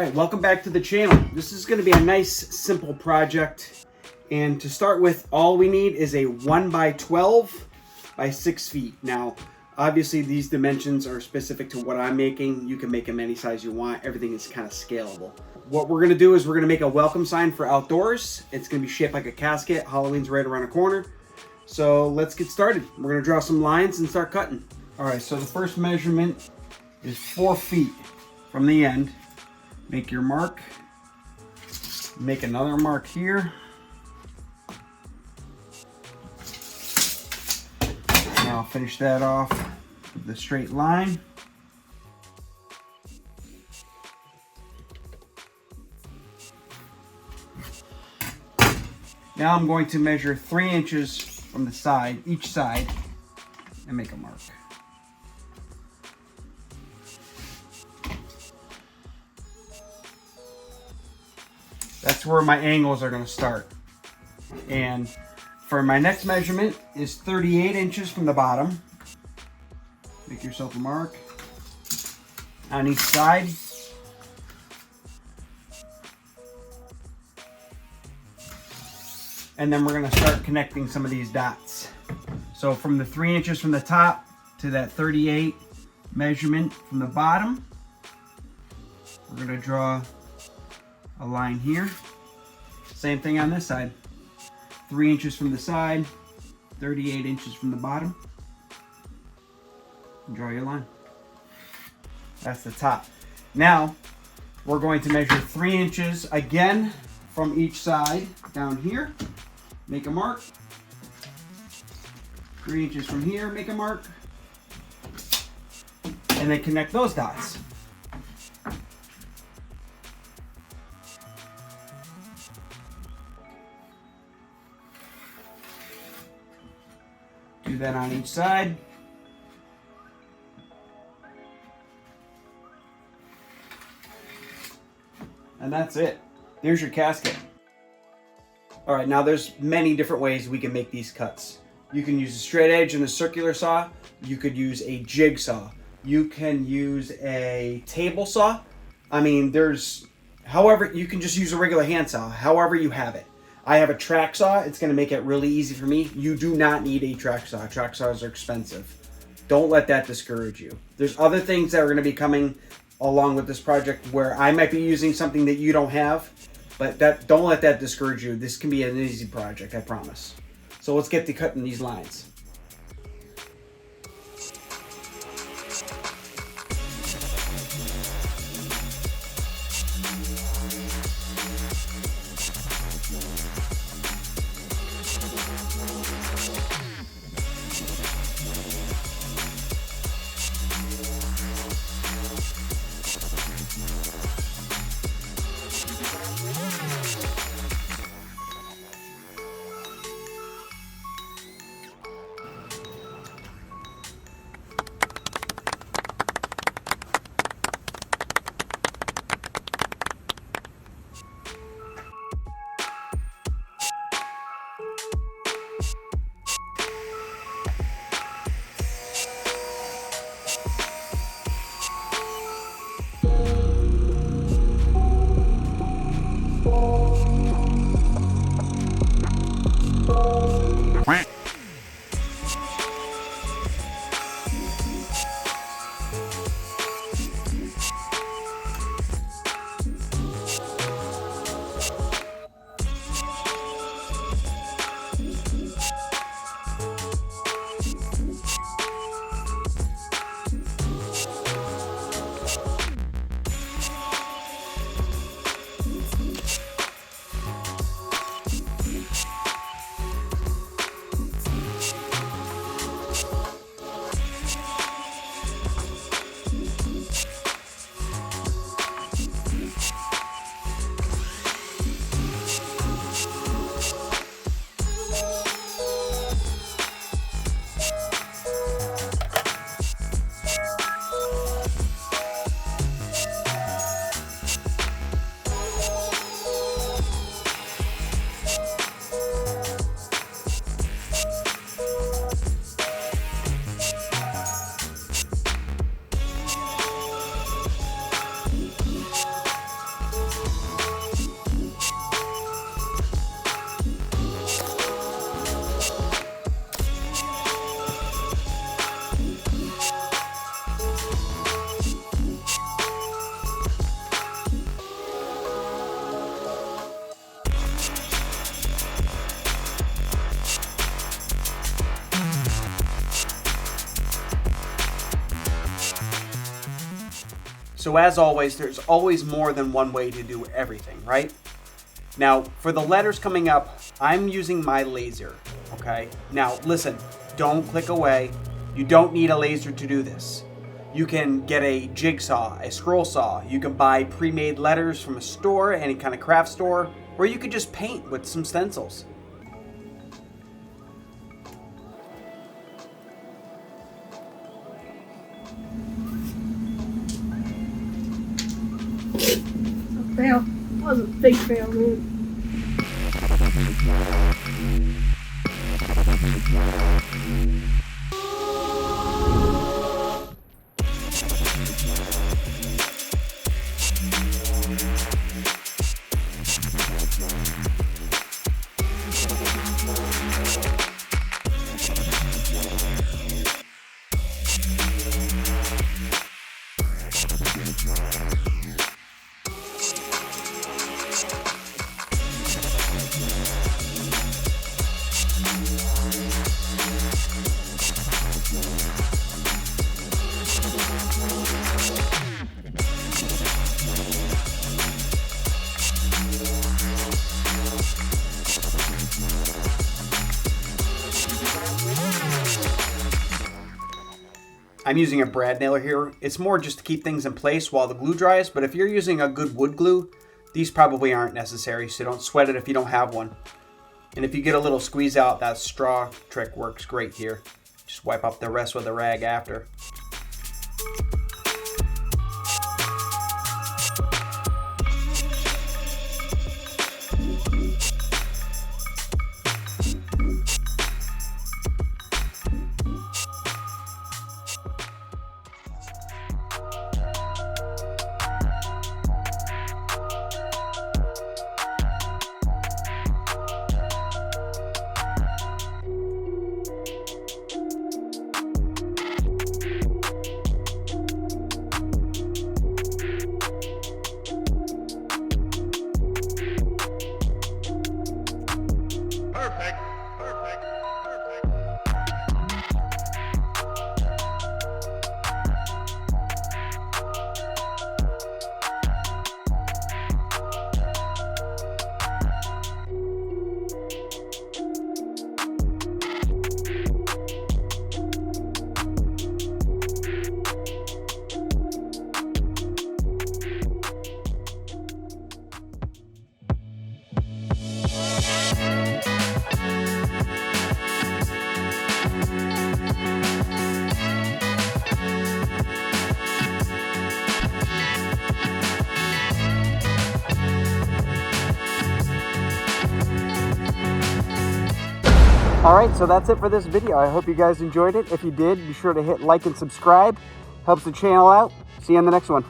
Alright, welcome back to the channel. This is going to be a nice simple project, and to start with, all we need is a 1 by 12 by 6 feet. Now obviously these dimensions are specific to what I'm making. You can make them any size you want. Everything is kind of scalable. What we're going to do is we're going to make a welcome sign for outdoors. It's going to be shaped like a casket. Halloween's right around the corner, so let's get started. We're going to draw some lines and start cutting. Alright, so the first measurement is 4 feet from the end. Make your mark, make another mark here. Now I'll finish that off with the straight line. Now I'm going to measure 3 inches from the side, each side, and make a mark. That's where my angles are going to start. And for my next measurement is 38 inches from the bottom. Make yourself a mark on each side. And then we're going to start connecting some of these dots. So from the 3 inches from the top to that 38 measurement from the bottom, we're going to draw a line here. Same thing on this side. 3 inches from the side, 38 inches from the bottom. Draw your line. That's the top. Now we're going to measure 3 inches again from each side down here. Make a mark. 3 inches from here, make a mark. And then connect those dots. Do that on each side. And that's it. There's your casket. All right, now there's many different ways we can make these cuts. You can use a straight edge and a circular saw. You could use a jigsaw. You can use a table saw. I mean, however, you can just use a regular handsaw, however you have it. I have a track saw. It's going to make it really easy for me. You do not need a track saw. Track saws are expensive. Don't let that discourage you. There's other things that are going to be coming along with this project where I might be using something that you don't have, but don't let that discourage you. This can be an easy project, I promise. So let's get to cutting these lines. So as always, there's always more than one way to do everything, right? Now, for the letters coming up, I'm using my laser, okay? Now, listen, don't click away. You don't need a laser to do this. You can get a jigsaw, a scroll saw. You can buy pre-made letters from a store, any kind of craft store, or you could just paint with some stencils. Fail. That was a big fail, man. I'm using a brad nailer here. It's more just to keep things in place while the glue dries, but if you're using a good wood glue, these probably aren't necessary, so don't sweat it if you don't have one. And if you get a little squeeze out, that straw trick works great here. Just wipe up the rest with a rag after. Alright, so that's it for this video. I hope you guys enjoyed it. If you did, be sure to hit like and subscribe. Helps the channel out. See you on the next one.